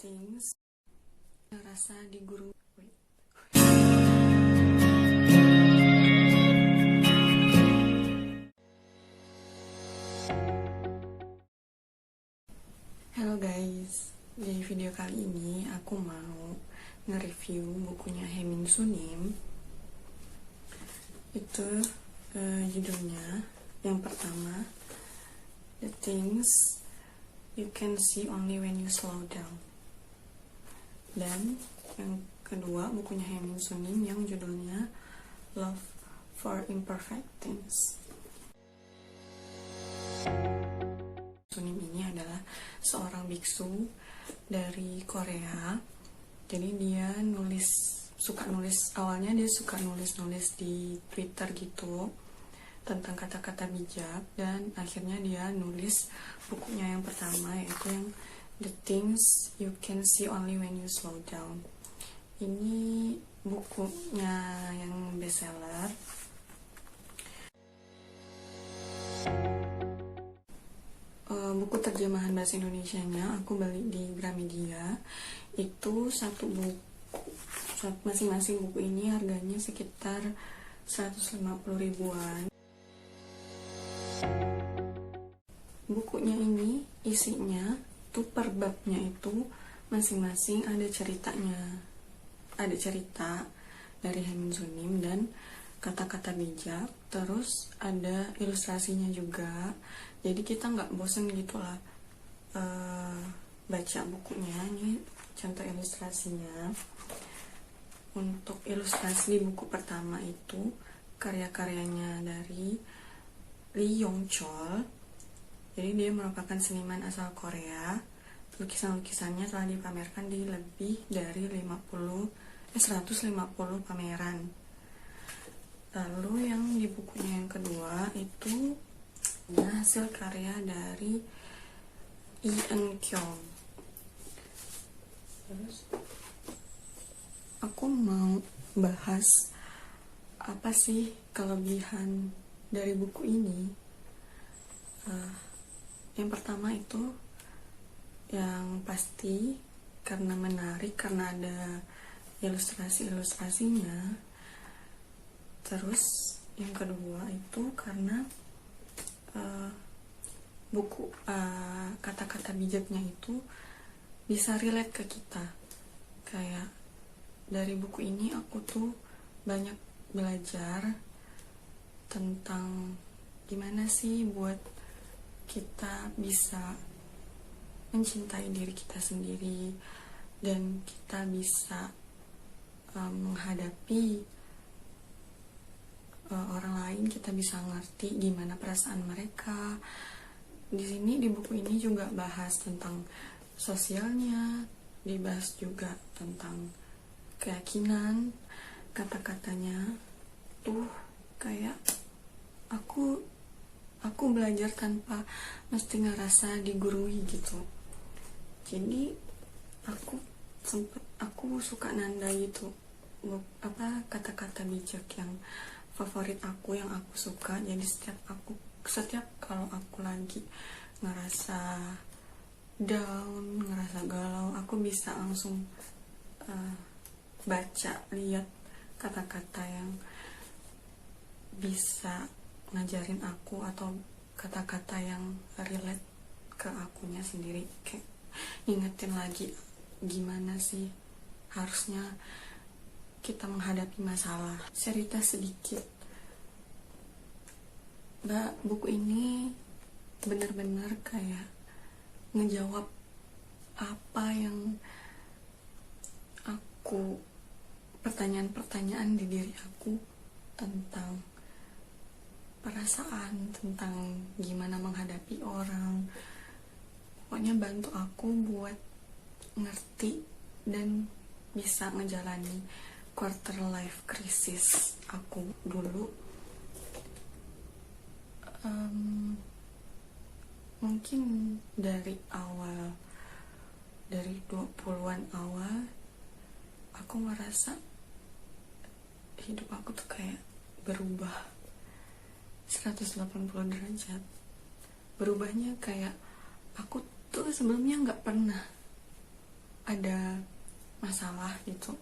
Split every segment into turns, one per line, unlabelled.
things ngerasa digurui. Halo guys, di video kali ini aku mau nge-review bukunya Haemin Sunim. Itu judulnya yang pertama, The Things You Can See Only When You Slow Down. Dan yang kedua, bukunya Haemin Sunim yang judulnya Love for Imperfect Things. Sunim ini adalah seorang biksu dari Korea. Jadi dia awalnya dia suka nulis di Twitter gitu tentang kata-kata bijak, dan akhirnya dia nulis bukunya yang pertama, yaitu yang The Things You Can See Only When You Slow Down. Ini bukunya yang bestseller. Buku terjemahan bahasa Indonesianya aku beli di Gramedia. Itu satu buku, masing-masing buku ini harganya sekitar 150 ribuan. Bukunya ini isinya tuh per babnya itu masing-masing ada ceritanya. Ada cerita dari Haemin Sunim dan kata-kata bijak, terus ada ilustrasinya juga. Jadi kita nggak bosen gitu lah baca bukunya. Ini contoh ilustrasinya. Untuk ilustrasi di buku pertama itu karya-karyanya dari Lee Yong Chol. Jadi dia merupakan seniman asal Korea. Lukisan-lukisannya telah dipamerkan di lebih dari 150 pameran. Lalu yang di bukunya yang kedua itu hasil karya dari Lee Eun Kyung. Terus aku mau bahas apa sih kelebihan dari buku ini. Yang pertama itu yang pasti karena menarik, karena ada ilustrasi-ilustrasinya. Terus yang kedua itu karena buku kata-kata bijaknya itu bisa relate ke kita. Kayak dari buku ini aku tuh banyak belajar tentang gimana sih buat kita bisa mencintai diri kita sendiri, dan kita bisa menghadapi orang lain, kita bisa ngerti gimana perasaan mereka. Di sini di buku ini juga bahas tentang sosialnya, dibahas juga tentang keyakinan. Kata-katanya tuh kayak aku belajar tanpa mesti ngerasa digurui gitu. Jadi aku suka nanda gitu kata-kata bijak yang favorit aku, yang aku suka. Jadi setiap kalau aku lagi ngerasa down, ngerasa galau, aku bisa langsung lihat kata-kata yang bisa ngajarin aku, atau kata-kata yang relate ke akunya sendiri. Kayak ingetin lagi gimana sih harusnya kita menghadapi masalah. Cerita sedikit, buku ini benar-benar kayak ngejawab apa yang pertanyaan-pertanyaan di diri aku tentang perasaan, tentang gimana menghadapi orang. Pokoknya bantu aku buat ngerti dan bisa ngejalani quarter life crisis aku dulu. Mungkin dari 20-an awal aku ngerasa hidup aku tuh kayak berubah 180 derajat. Berubahnya kayak aku tuh sebelumnya nggak pernah ada masalah gitu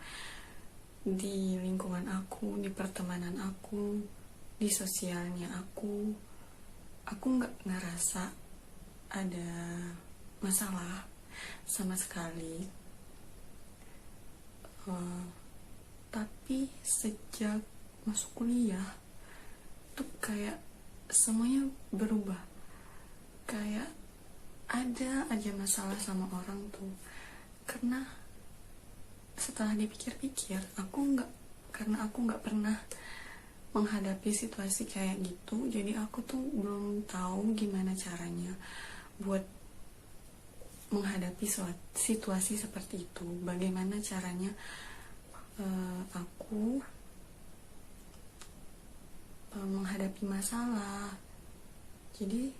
di lingkungan aku, di pertemanan aku, di sosialnya aku nggak ngerasa ada masalah sama sekali. Tapi sejak masuk kuliah tuh kayak semuanya berubah, kayak ada aja masalah sama orang tuh. Karena setelah dipikir-pikir, karena aku nggak pernah menghadapi situasi kayak gitu, jadi aku tuh belum tahu gimana caranya buat menghadapi situasi seperti itu. Bagaimana caranya aku menghadapi masalah. Jadi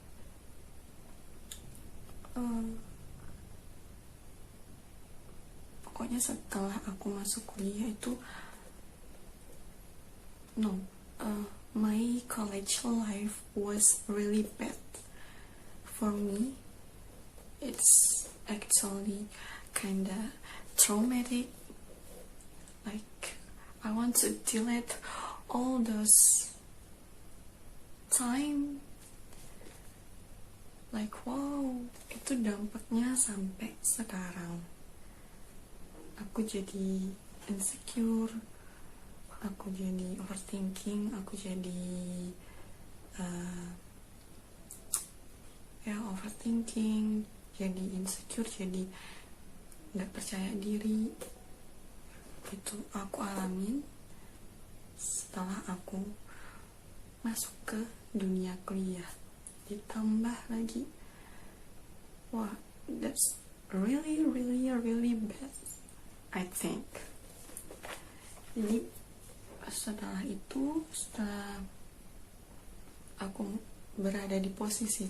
pokoknya setelah aku masuk kuliah itu my college life was really bad for me. It's actually kinda traumatic. Like I want to delete all those time. Like wow, itu dampaknya sampai sekarang. Aku jadi insecure, aku jadi overthinking, aku jadi overthinking, jadi insecure, jadi nggak percaya diri. Itu aku alamin setelah aku masuk ke dunia kuliah. Ditambah lagi, wah, that's really really really bad, I think. Jadi setelah aku berada di posisi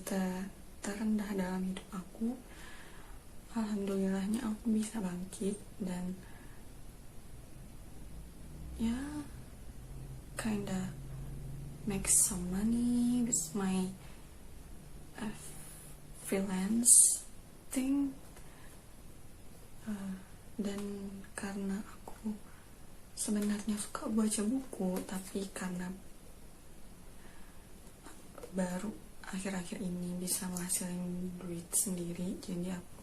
terendah dalam hidup aku, alhamdulillahnya aku bisa bangkit dan ya kinda make some money with my freelance thing. Dan karena aku sebenarnya suka baca buku, tapi karena baru akhir-akhir ini bisa menghasilkan duit sendiri, jadi aku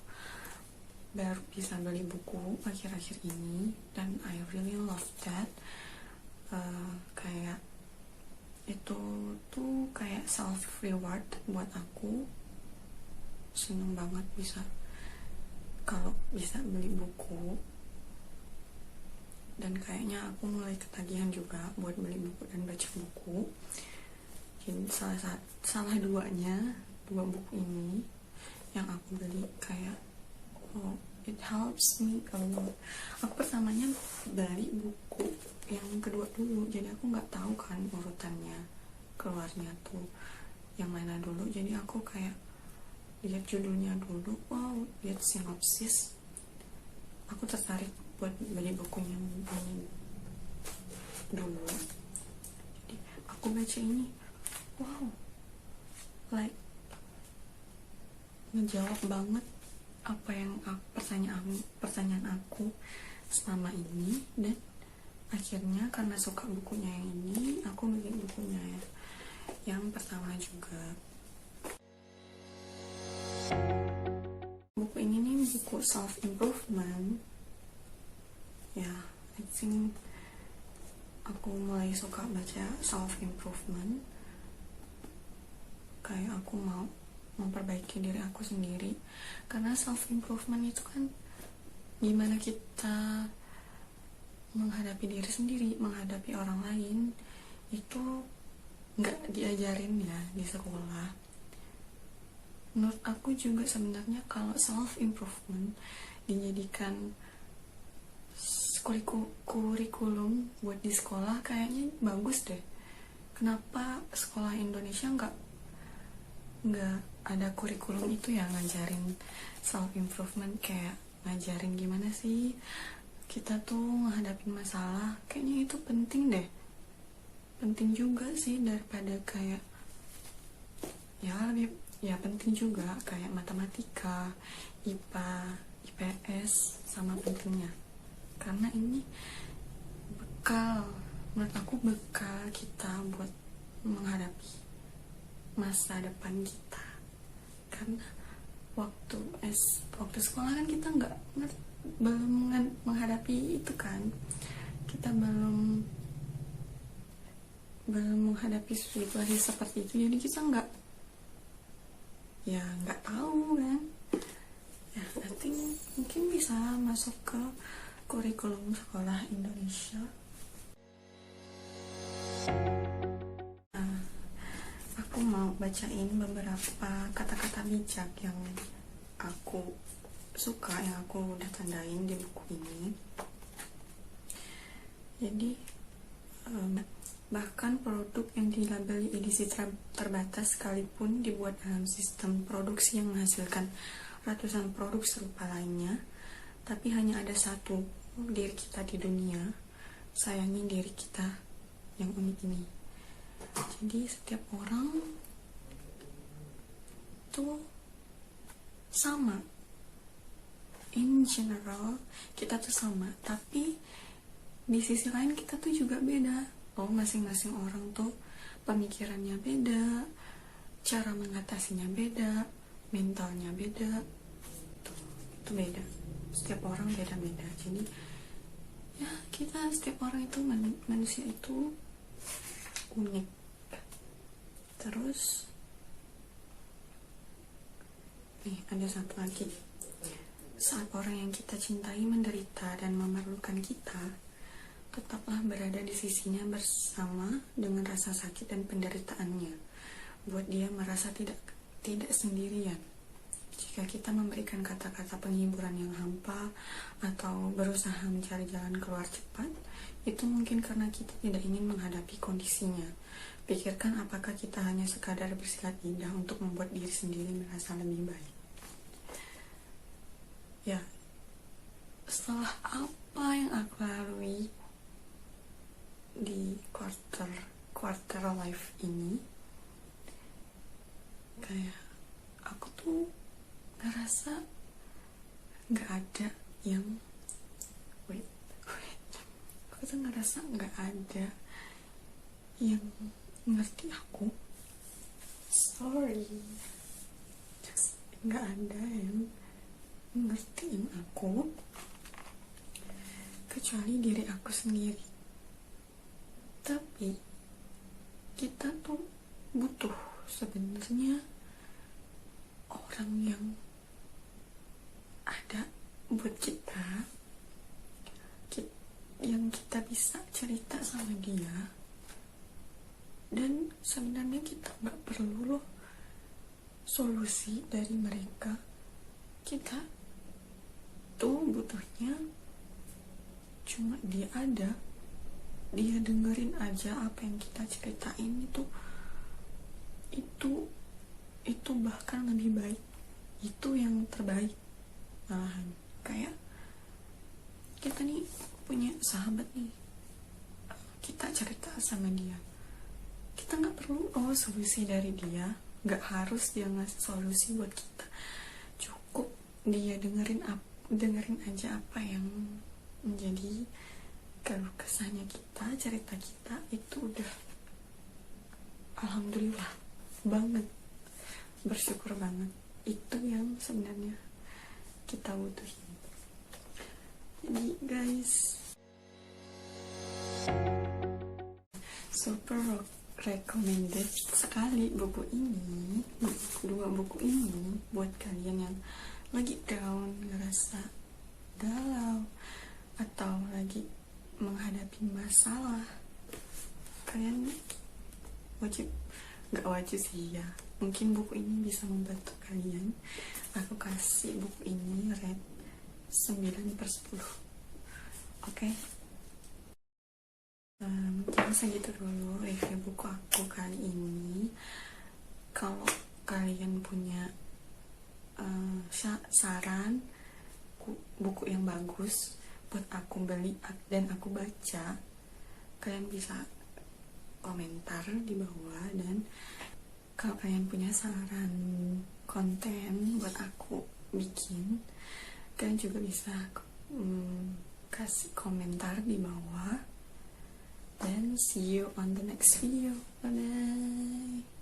baru bisa beli buku akhir-akhir ini, dan I really love that. Kayak itu tuh kayak self reward buat aku. Seneng banget kalau bisa beli buku, dan kayaknya aku mulai ketagihan juga buat beli buku dan baca buku. Jadi salah dua buku ini yang aku beli kayak it helps me a lot. Aku pertamanya beli buku yang kedua dulu, jadi aku nggak tahu kan urutannya keluarnya tuh yang mana dulu. Jadi aku kayak lihat judulnya dulu, wow, lihat sinopsis, aku tertarik buat beli bukunya ini dulu. Jadi aku baca ini, wow, like ngejawab banget apa yang pertanyaan aku selama ini. Dan akhirnya karena suka bukunya yang ini, aku beli bukunya yang pertama juga. Buku ini nih buku self improvement ya. I think aku mulai suka baca self improvement, kayak aku mau memperbaiki diri aku sendiri. Karena self improvement itu kan gimana kita menghadapi diri sendiri, menghadapi orang lain, itu nggak diajarin ya di sekolah. Menurut aku juga sebenarnya kalau self improvement dijadikan kurikulum buat di sekolah, kayaknya bagus deh. Kenapa sekolah Indonesia nggak ada kurikulum itu ya, ngajarin self improvement, kayak ngajarin gimana sih kita tuh menghadapi masalah. Kayaknya itu penting deh, penting juga sih daripada kayak ya penting juga kayak matematika, IPA GPS sama pentingnya, karena ini bekal, menurut aku bekal kita buat menghadapi masa depan kita. Karena waktu sekolah kan kita belum menghadapi itu kan, kita belum menghadapi situasi seperti itu, jadi kita nggak tahu kan ya. Nanti mungkin bisa masuk ke kurikulum sekolah Indonesia. Aku mau bacain beberapa kata-kata bijak yang aku suka, yang aku udah tandain di buku ini. Jadi bahkan produk yang dilabeli edisi terbatas sekalipun dibuat dalam sistem produksi yang menghasilkan ratusan produk serupa lainnya, tapi hanya ada satu diri kita di dunia. Sayangi diri kita yang unik ini. Jadi setiap orang tuh sama, in general kita tuh sama, tapi di sisi lain kita tuh juga beda. Masing-masing orang tuh pemikirannya beda, cara mengatasinya beda, mentalnya beda, itu beda. Setiap orang beda-beda. Jadi ya, kita setiap orang itu manusia itu unik. Terus nih ada satu lagi, saat orang yang kita cintai menderita dan memerlukan kita, tetaplah berada di sisinya bersama dengan rasa sakit dan penderitaannya. Buat dia merasa tidak sendirian. Jika kita memberikan kata-kata penghiburan yang hampa atau berusaha mencari jalan keluar cepat, itu mungkin karena kita tidak ingin menghadapi kondisinya. Pikirkan apakah kita hanya sekadar bersilat lidah untuk membuat diri sendiri merasa lebih baik. Ya, setelah apa yang aku lalui di quarter life ini, kayak aku tuh ngerasa nggak ada yang aku tuh ngerasa nggak ada yang ngerti aku. Nggak ada yang ngertiin aku kecuali diri aku sendiri. Tapi kita tuh butuh sebenarnya orang yang ada buat kita, yang kita bisa cerita sama dia. Dan sebenarnya kita nggak perlu loh solusi dari mereka. Kita tuh butuhnya cuma dia ada, dia dengerin aja apa yang kita ceritain. Itu bahkan lebih baik, itu yang terbaik malahan. Kayak kita nih punya sahabat nih, kita cerita sama dia, kita nggak perlu solusi dari dia, nggak harus dia ngasih solusi buat kita, cukup dia dengerin aja apa yang menjadi keluh kesahnya kita, cerita kita. Itu udah alhamdulillah banget, bersyukur banget. Itu yang sebenarnya kita butuhin. Jadi guys, super recommended sekali buku ini, dua buku ini buat kalian yang lagi down, ngerasa galau, atau lagi menghadapi masalah. Kalian gak wajib sih ya, mungkin buku ini bisa membantu kalian. Aku kasih buku ini rate 9/10. Oke? Mungkin segitu dulu review buku aku kali ini. Kalau kalian punya saran buku yang bagus buat aku beli dan aku baca, kalian bisa komentar di bawah. Dan kalau kalian punya saran konten buat aku bikin, kalian juga bisa kasih komentar di bawah. Dan see you on the next video. Bye bye.